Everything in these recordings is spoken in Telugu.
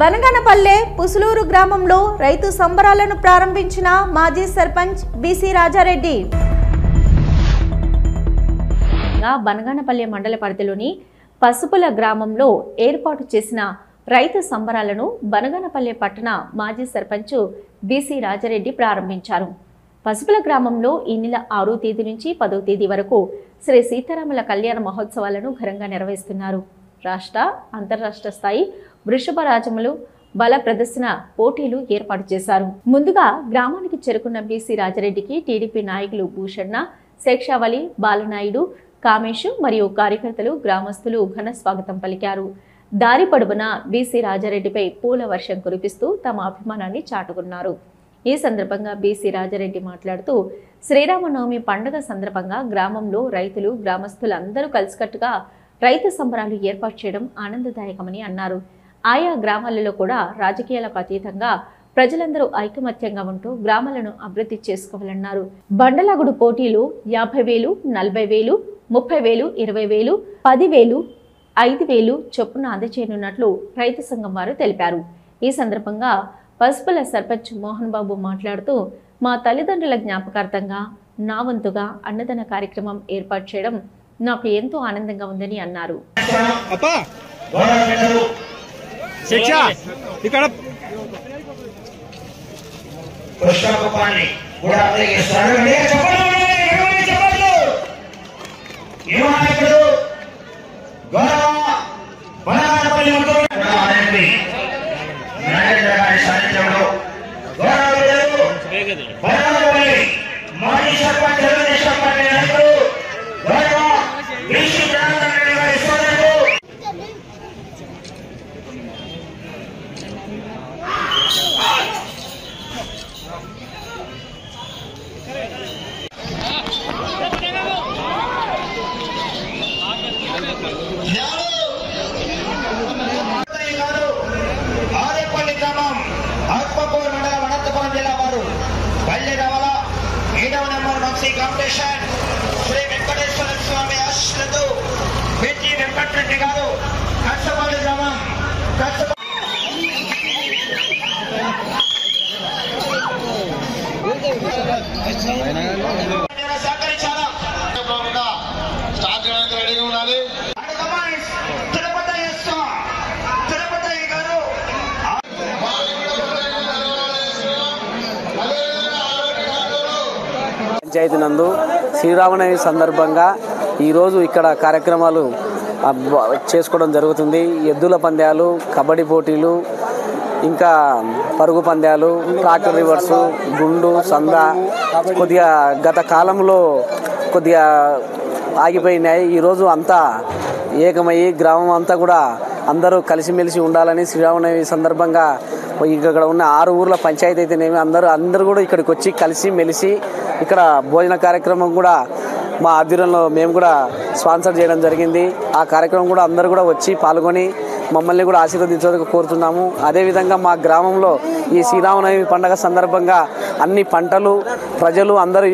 బనగానపల్లె పుసులూరు గ్రామంలో రైతు సంబరాలను ప్రారంభించిన మాజీ సర్పంచ్ బీసీ రాజారెడ్డి. బనగానపల్లె మండల పరిధిలోని పసుపుల గ్రామంలో ఏర్పాటు చేసిన రైతు సంబరాలను బనగానపల్లె పట్టణ మాజీ సర్పంచ్ బీసీ రాజారెడ్డి ప్రారంభించారు. పసుపుల గ్రామంలో ఈ నెల 6వ తేదీ నుంచి 10వ తేదీ వరకు శ్రీ సీతారాముల కళ్యాణ మహోత్సవాలను ఘనంగా నిర్వహిస్తున్నారు. రాష్ట్ర అంతర్రాష్ట్ర స్థాయి వృషభ రాజములు బల ప్రదర్శన పోటీలు ఏర్పాటు చేశారు. ముందుగా గ్రామానికి చేరుకున్న బీసీ రాజారెడ్డికి టీడీపీ నాయకులు భూషణ, శేక్షావళి, బాలనాయుడు, కామేష్ మరియు కార్యకర్తలు, గ్రామస్తులు ఘన స్వాగతం పలికారు. దారి పొడవున బీసీ రాజారెడ్డిపై పూల వర్షం కురిపిస్తూ తమ అభిమానాన్ని చాటుకున్నారు. ఈ సందర్భంగా బీసీ రాజారెడ్డి మాట్లాడుతూ శ్రీరామనవమి పండుగ సందర్భంగా గ్రామంలో రైతులు, గ్రామస్తులందరూ కలిసికట్టుగా రైతు సంబరాలు ఏర్పాటు చేయడం ఆనందదాయకమని అన్నారు. ఆయా గ్రామాలలో కూడా రాజకీయాలకు అతీతంగా ప్రజలందరూ ఐకమత్యంగా ఉంటూ గ్రామాలను అభివృద్ధి చేసుకోవాలన్నారు. బండలాగుడు పోటీలు 50,000, 40,000, 30,000, 20,000, 10,000, 5,000 చొప్పున అందజేయనున్నట్లు రైతు సంఘం వారు తెలిపారు. ఈ సందర్భంగా పసుపుల సర్పంచ్ మోహన్ బాబు మాట్లాడుతూ మా తల్లిదండ్రుల జ్ఞాపకార్థంగా నా వంతుగా అన్నదాన కార్యక్రమం ఏర్పాటు చేయడం నాకు ఎంతో ఆనందంగా ఉందని అన్నారు. శ్రీ వెంకటేశ్వర స్వామి ఆశీస్సులతో పెట్టి వెంకటరెడ్డి గారు కచ్చపల్లి గ్రామం సహకరించాలా స్టార్ట్ చేయడానికి రెడీగా ఉండాలి. తిరుపతి గారు పంచాయతీ నందు శ్రీరామనవమి సందర్భంగా ఈరోజు ఇక్కడ కార్యక్రమాలు చేసుకోవడం జరుగుతుంది. ఎద్దుల పందాలు, కబడ్డీ పోటీలు, ఇంకా పరుగు పందాలు, ట్రాక్టర్ రివర్సు, గుండు, సంద కొద్దిగా గత కాలంలో కొద్దిగా ఆగిపోయినాయి. ఈరోజు అంతా ఏకమయ్యి గ్రామం అంతా కూడా అందరూ కలిసిమెలిసి ఉండాలని శ్రీరామనవమి సందర్భంగా ఇక్కడ ఉన్న 6 ఊర్ల పంచాయతీ అయితేనేమి అందరూ కూడా ఇక్కడికి వచ్చి కలిసి మెలిసి ఇక్కడ భోజన కార్యక్రమం కూడా మా ఆధ్వర్యంలో మేము కూడా స్పాన్సర్ చేయడం జరిగింది. ఆ కార్యక్రమం కూడా అందరూ కూడా వచ్చి పాల్గొని మమ్మల్ని కూడా ఆశీర్వదించడానికి కోరుతున్నాము. అదేవిధంగా మా గ్రామంలో ఈ శ్రీరామనవమి పండుగ సందర్భంగా అన్ని పంటలు, ప్రజలు అందరూ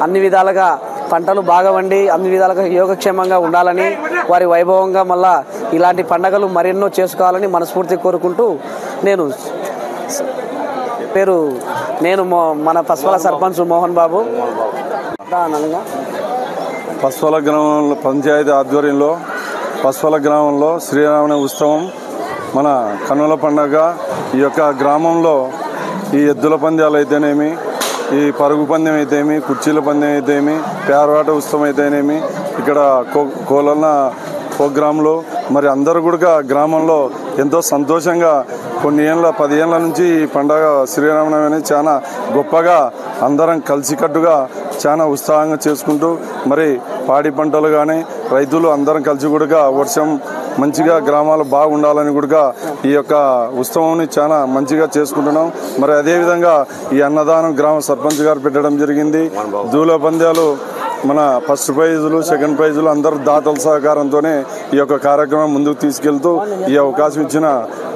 అన్ని విధాలుగా పంటలు బాగా వండి అన్ని విధాలుగా యోగక్షేమంగా ఉండాలని, వారి వైభవంగా మళ్ళా ఇలాంటి పండుగలు మరెన్నో చేసుకోవాలని మనస్ఫూర్తి కోరుకుంటూ నేను మన పసుపుల సర్పంచ్ మోహన్ బాబు పసుపుల గ్రామంలో పంచాయతీ ఆధ్వర్యంలో పసుపుల గ్రామంలో శ్రీరామనవమి ఉత్సవం మన కన్నుల పండుగ. ఈ యొక్క గ్రామంలో ఈ ఎద్దుల పందాలు అయితేనేమి, ఈ పరుగు పందెం అయితేమి, కుర్చీల పందెం అయితేమి, పేరవాట ఉత్సవం అయితేనేమి, ఇక్కడ కోలన్న ప్రోగ్రాంలు మరి అందరూ కూడా గ్రామంలో ఎంతో సంతోషంగా కొన్ని 10 ఏళ్ళ నుంచి ఈ పండగ శ్రీరామనవమి అనేది చాలా గొప్పగా అందరం కలిసికట్టుగా చాలా ఉత్సాహంగా చేసుకుంటూ మరి పాడి పంటలు కానీ రైతులు అందరం కలిసి కూడా వర్షం మంచిగా గ్రామాలు బాగుండాలని కూడా ఈ యొక్క ఉత్సవాన్ని చాలా మంచిగా చేసుకుంటున్నాం. మరి అదేవిధంగా ఈ అన్నదానం గ్రామ సర్పంచ్ గారు పెట్టడం జరిగింది. దూల పందాలు మన ఫస్ట్ ప్రైజులు, సెకండ్ ప్రైజులు అందరు దాతల సహకారంతోనే ఈ యొక్క కార్యక్రమం ముందుకు తీసుకెళ్తూ ఈ అవకాశం ఇచ్చిన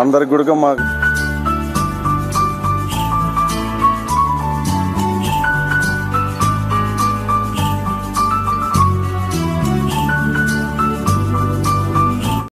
అందరికి కూడా మా